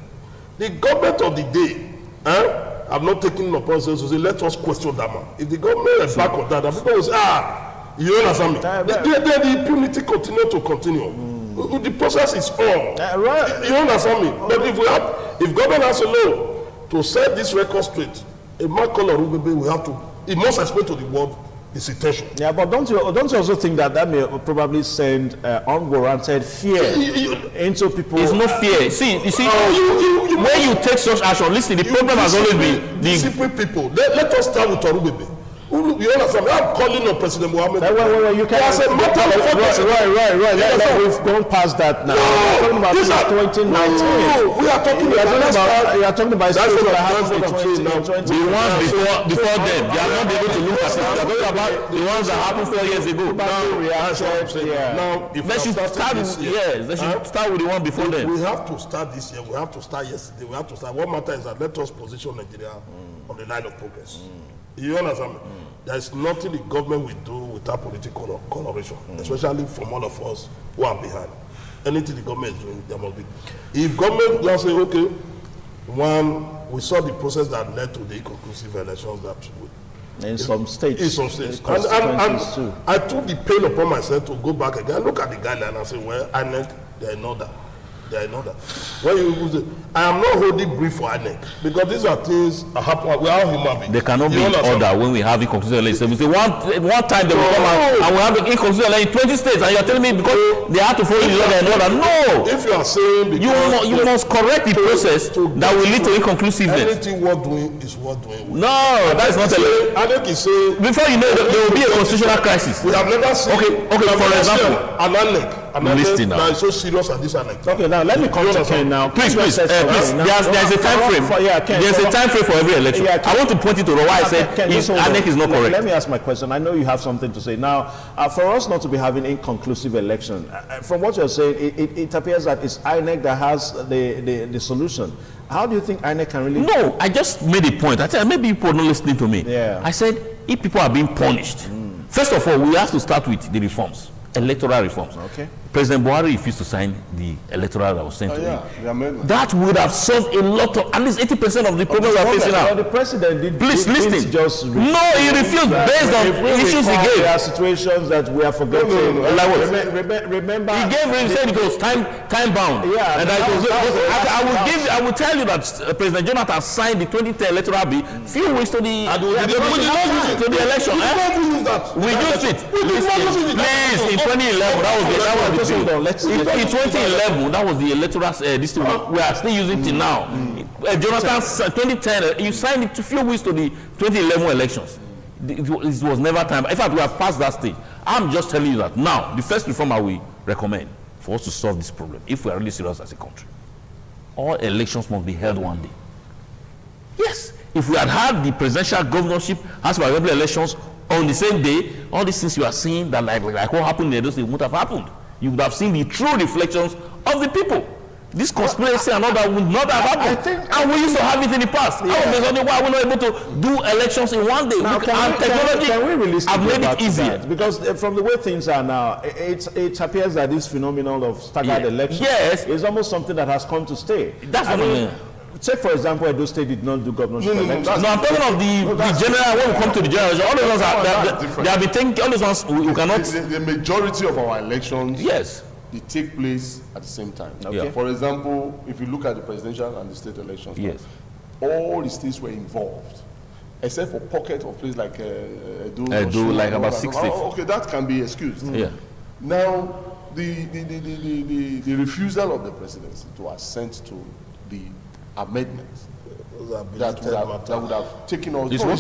The government of the day have not taken upon themselves to say, let us question that man. If the government is back on that, people will say, you understand me? The impunity continue. The process is on. Right. You understand me? But if government has a law to set this record straight, a man called Orubebe will have to, he must explain to the world It's intention. Yeah, but don't you also think that may probably send unwarranted fear into people? It's no fear. See, you see, when you take such action, listen, the problem has always been the disciplined people. Let us start with Torubebe. You understand? I'm calling on President Mohammed. Well, you can't. Right. We've gone past that now. We're talking about 2019. We are talking about. You are talking about That's what happened in the ones before them. They are not able to look at it. They are talking about the ones that happened 4 years ago. Now, if they should start with they should start with the one before them. We have to start this year. We have to start yesterday. We have to start. What matters is that let us position Nigeria on the line of progress. You understand me? There is nothing the government will do without political coloration, especially from all of us who are behind. Anything the government is doing, there must be. If government just say, okay, we saw the process that led to the inconclusive elections that in some states. In some states. And I took the pain upon myself to go back again, look at the guideline and say, well, INEC, they know that. They know that. When I am not holding brief for INEC because these are things that happen. We are human beings. They cannot be in order when we have inconclusive elections. We say one time they will come out and we have inconclusive elections in 20 states, and you are telling me because they have to follow the law and order. No. If you are saying you must correct the process that will lead to inconclusiveness. Anything worth doing is worth doing. No, that is not a INEC is saying before you know there will be a constitutional crisis. We have never seen. Okay. For example, an INEC. Listen now. Now it's so serious at this INEC. Okay, now let me come to Ken now. Please. There's a time frame. There's a time frame for every election. I want to point it to why I said INEC is not correct. Let me ask my question. I know you have something to say. Now, for us not to be having inconclusive election, from what you're saying, it appears that it's INEC that has the solution. How do you think INEC can really... No, I just made a point. I said maybe people are not listening to me. Yeah. I said if people are being punished, first of all, we have to start with the reforms, electoral reforms. Okay. President Buhari refused to sign the electoral that was sent to him. The That would have solved a lot of, at least 80% of the problems we are facing now. The president Please listen. Just no, he refused based on issues he gave. There are situations that we are forgetting. Like what? Remember, he said it was time bound. Yeah, and I will tell you that President Jonathan signed the 2010 electoral bill few weeks to the election. We used it. Please, in 2011, that was the in 2011, that was the electoral this thing we are still using till now. Jonathan, 2010, you signed it a few weeks to the 2011 elections. It was never time. In fact, we have passed that stage. I'm just telling you that now, the first reform I will recommend for us to solve this problem, if we are really serious as a country, all elections must be held one day. Yes, if we had the presidential governorship as well as regular elections on the same day, all these things you are seeing that like what happened in those things would have happened. You would have seen the true reflections of the people. This conspiracy and all that would not have happened. And we used to have it in the past. Yeah. Why are we not able to do elections in one day? Now, can we really have made it easier? Because from the way things are now, it appears that this phenomenon of staggered elections is almost something that has come to stay. That's what I mean. Take for example, Edo State did not do governorship elections. No, I'm talking of the general. When we come to the general, all those ones they have been thinking. All those ones we cannot. The majority of our elections, yes, they take place at the same time. Okay. Yeah. For example, if you look at the presidential and the state elections, yes, all the states were involved, except for pockets of places like Edo, like about 6 states. Okay, that can be excused. Yeah. Now, the refusal of the presidency to assent to the amendments that would have taken us. It's what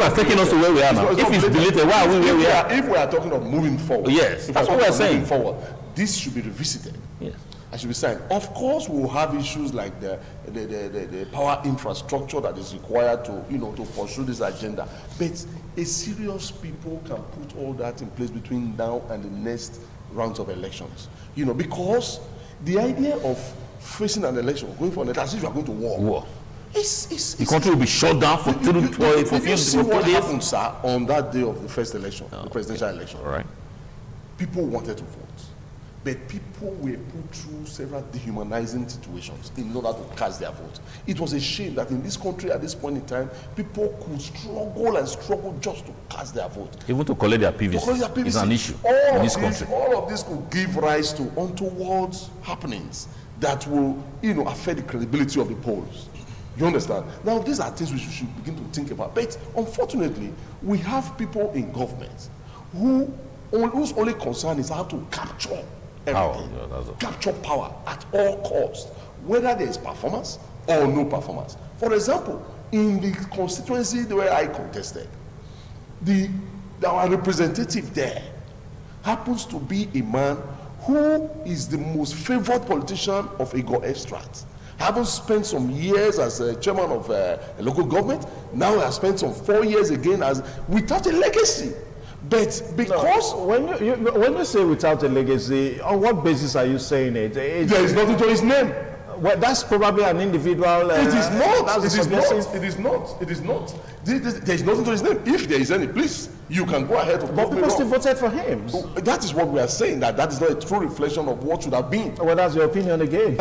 has taken us to where we are now. If it's deleted, why are we where we are? If we are talking of moving forward, yes, that's what we're saying. Forward, this should be revisited. Yes. I should be saying, of course, we will have issues like the power infrastructure that is required to to pursue this agenda. But a serious people can put all that in place between now and the next rounds of elections. Because the idea of facing an election, going for an election, as if you are going to war. The country will be shut down for 2 days. Did you see what happened, sir, on that day of the first election, the presidential election? All right. People wanted to vote, but people were put through several dehumanizing situations in order to cast their vote. It was a shame that in this country at this point in time, people could struggle just to cast their vote. Even to collect their PVC is an issue in this country. All of this could give rise to untoward happenings that will, affect the credibility of the polls. You understand? Now, these are things we should begin to think about. But unfortunately, we have people in government whose only concern is how to capture everything, capture power at all costs, whether there is performance or no performance. For example, in the constituency where I contested, our representative there happens to be a man who is the most favored politician of Igor extract. Having spent some years as a chairman of a local government, now he has spent some 4 years again as without a legacy. But because when you say without a legacy, on what basis are you saying it? There is nothing to his name. Well, that's probably an individual. It is not. It is not. It is not. It is not. There is nothing to his name. If there is any, please, you can go ahead. But people still voted for him. That is what we are saying. That is not a true reflection of what should have been. Well, that's your opinion again.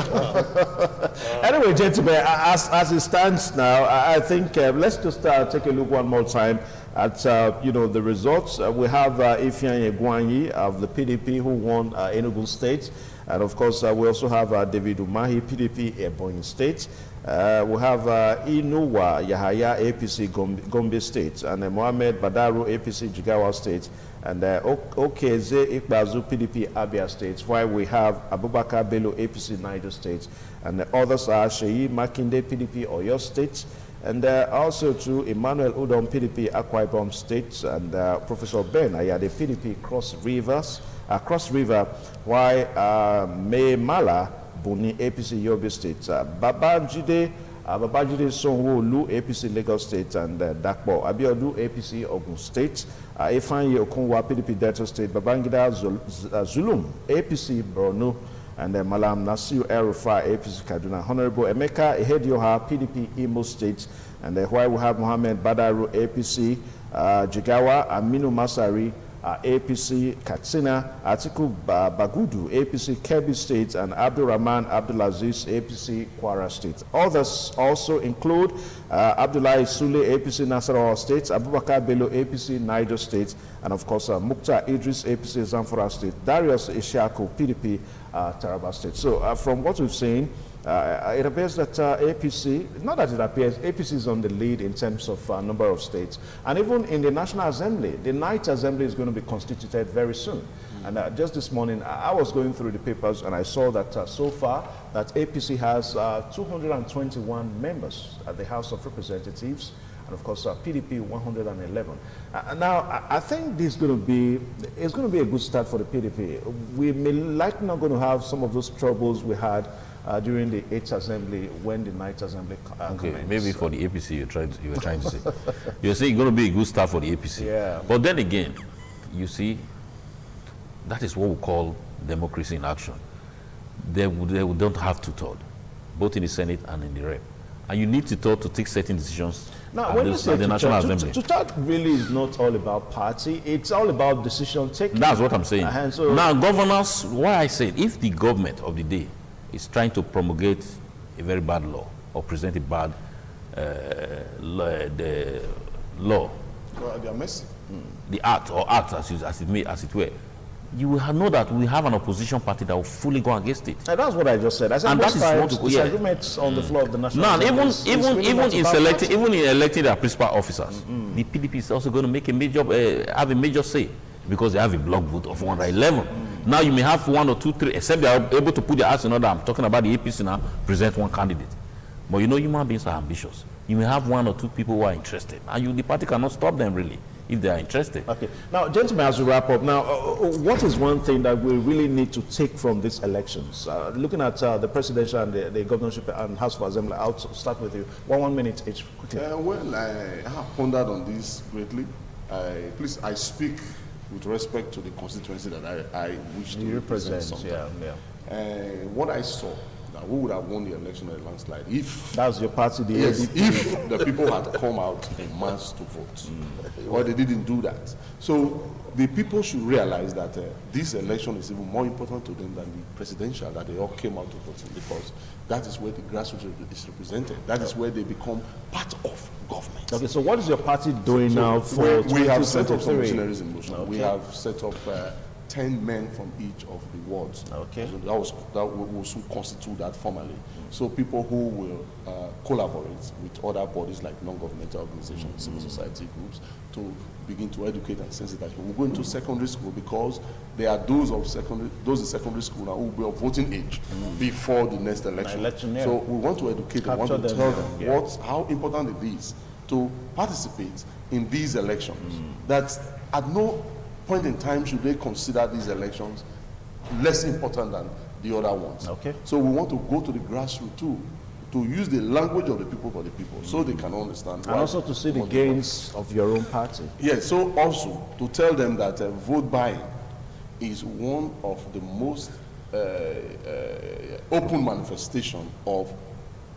Anyway, gentlemen, as it stands now, I think let's just take a look one more time at the results. We have Ifeanyi Egwuanyi of the PDP who won Enugu State. And of course, we also have David Umahi, PDP, Ebonyi State. We have Inuwa Yahaya, APC, Gombe State. And Mohamed Badaru, APC, Jigawa State. And Okeze Ikbazu, PDP, Abia State. While we have Abubakar Bello, APC, Niger State. And the others are Sheyi Makinde, PDP, Oyo State. And also to Emmanuel Udom, PDP, Akwa Ibom State. And Professor Ben Ayade, PDP, Cross River, while May Mala Buni, APC Yobe State, Babajide Sonwo-Olu, APC Lagos State, and Dakpo Abiodu, APC Ogun State, Ifeanyi Okunwa, PDP Delta State, Babangida Zulum, APC Borno, and Malam Nasiru El-Rufai, APC Kaduna, Honorable Emeka Ihedioha, PDP Imo State, and while we have Mohamed Badaru, APC Jigawa, Aminu Masari, APC Katsina, Atiku Bagudu, APC Kebbi State, and Abdulrahman Abdulaziz, APC Kwara State. Others also include Abdullahi Sule, APC Nasarawa State, Abubakar Bello, APC Niger State, and of course Mukhtar Idris, APC Zamfara State, Darius Ishaku, PDP Taraba State. So from what we've seen, it appears that APC, not that it appears, APC is on the lead in terms of number of states. And even in the National Assembly, the Night Assembly is going to be constituted very soon. And just this morning, I was going through the papers and I saw that so far that APC has 221 members at the House of Representatives. And of course, PDP 111. Now, I think it's going to be a good start for the PDP. We may likely not going to have some of those troubles we had during the 8th Assembly when the 9th Assembly commenced. Maybe for the APC you were trying to say. You're saying it's going to be a good start for the APC. Yeah. But then again, you see, that is what we call democracy in action. They don't have two-thirds, both in the Senate and in the Rep. And you need two-thirds to take certain decisions. Now, when you say the National Assembly. two-thirds really is not all about party. It's all about decision taking. That's what I'm saying. So now, governance, why I said, if the government of the day is trying to promulgate a very bad law or present a bad law, they are messy. The act as it were, you will know that we have an opposition party that will fully go against it. And that's what I just said. I said, and that is what disagreements on the floor of the National Now, Assembly. even in electing their principal officers, the PDP is also going to make have a major say because they have a block vote of 111. Now you may have 1 or 2, 3, except they are able to put their ass in order. I'm talking about the APC now, present one candidate. But you know, human beings are ambitious. You may have 1 or 2 people who are interested, and the party cannot stop them really if they are interested. Okay. Now, gentlemen, as we wrap up, now, what is one thing that we really need to take from these elections? Looking at the presidential and the governorship and House of Assembly, I'll start with you. 1 minute each. Quickly. Well, I have pondered on this greatly. Please, I speak with respect to the constituency that I wish to represent. What I saw, that we would have won the election at a landslide if that's your party, the yes, if the people had come out en masse to vote. Well, they didn't do that. So the people should realize that this election is even more important to them than the presidential, that they all came out to vote, because that is where the grassroots is represented. That is where they become part of government. Okay, so what is your party doing now for we have set up some missionaries in motion. Okay. We have set up 10 men from each of the wards. Okay. So that will soon constitute that formally. So people who will collaborate with other bodies like non-governmental organizations, civil society groups, to begin to educate and sensitize. We'll go into secondary school because there are those in secondary school now who will be of voting age before the next election. Yeah. So we want to educate them, we want to tell them how important it is to participate in these elections. That at no point in time should they consider these elections less important than the other ones. Okay. So we want to go to the grassroots too, to use the language of the people for the people, so they can understand. And also to see the gains of your own party. Yes, so also to tell them that vote buying is one of the most open manifestation of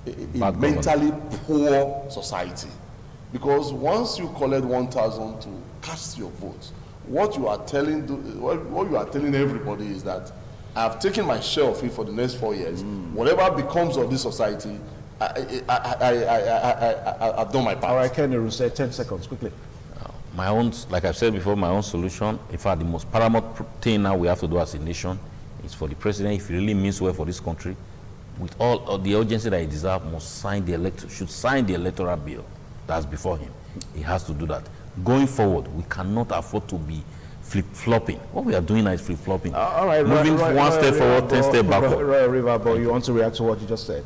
a mentally poor society. Because once you collect 1,000 to cast your vote, what you are telling everybody is that I've taken my share of it for the next 4 years. Whatever becomes of this society, I've done my part. All right, Kenny, we'll say 10 seconds, quickly. My own, like I've said before, my own solution, in fact, the most paramount thing now we have to do as a nation is for the president, if he really means well for this country, with all of the urgency that he deserves, should sign the electoral bill that's before him. He has to do that. Going forward, we cannot afford to be flip-flopping. What we are doing now is flip-flopping. All right, moving one step forward, 10 steps backward. Roy Riverboy, you want to react to what you just said?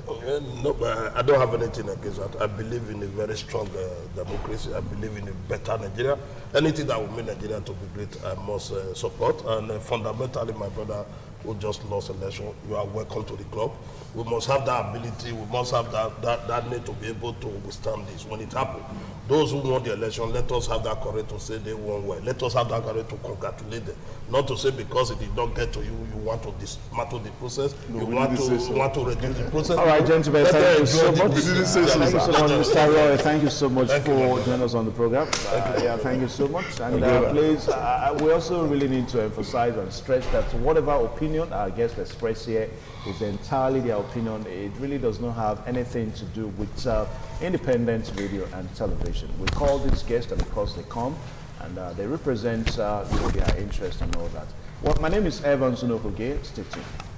No, but I don't have anything against that. I believe in a very strong democracy. I believe in a better Nigeria. Anything that will make Nigeria to be great, I must support. And fundamentally, my brother who just lost election, you are welcome to the club. We must have that ability, we must have that need to be able to withstand this when it happens. Those who won the election, let us have that courage to say they won well. Let us have that courage to congratulate them. Not to say because it did not get to you, you want to dismantle the process, you want to reduce the process. All right, gentlemen, thank you so much. We didn't say so, Thank you so much, Mr. Roy. Thank you so much Thank for you, joining us on the program. Thank you so much. And please, we also really need to emphasize and stress that whatever opinion our guests express here is entirely their opinion. It really does not have anything to do with independent radio and television. We call these guests because they come and they represent their interest and all that. Well, my name is Evans Unokoge. Stay tuned.